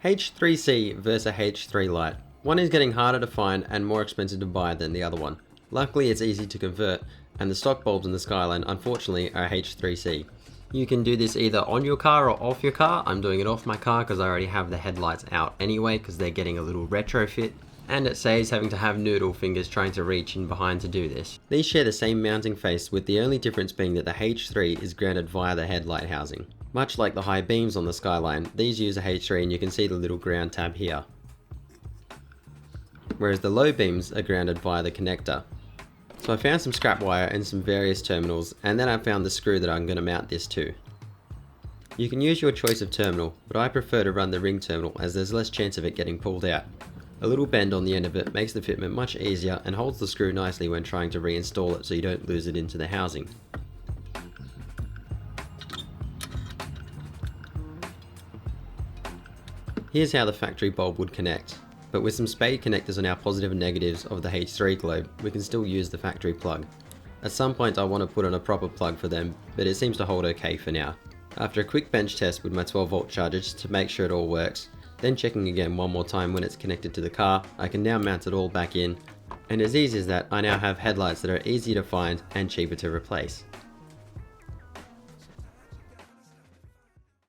H3c versus H3 Lite. One is getting harder to find and more expensive to buy than the other one. Luckily it's easy to convert, and the stock bulbs in the Skyline unfortunately are H3c. You can do this either on your car or off your car. I'm doing it off my car because I already have the headlights out anyway because they're getting a little retrofit. And it saves having to have noodle fingers trying to reach in behind to do this. These share the same mounting face, with the only difference being that the H3 is grounded via the headlight housing. Much like the high beams on the Skyline, these use a H3 and you can see the little ground tab here. Whereas the low beams are grounded via the connector. So I found some scrap wire and some various terminals, and then I found the screw that I'm going to mount this to. You can use your choice of terminal, but I prefer to run the ring terminal as there's less chance of it getting pulled out. A little bend on the end of it makes the fitment much easier and holds the screw nicely when trying to reinstall it so you don't lose it into the housing. Here's how the factory bulb would connect, but with some spade connectors on our positive and negatives of the H3 globe, we can still use the factory plug. At some point I want to put on a proper plug for them, but it seems to hold okay for now. After a quick bench test with my 12 volt charger just to make sure it all works, then checking again one more time when it's connected to the car, I can now mount it all back in, and as easy as that, I now have headlights that are easy to find and cheaper to replace.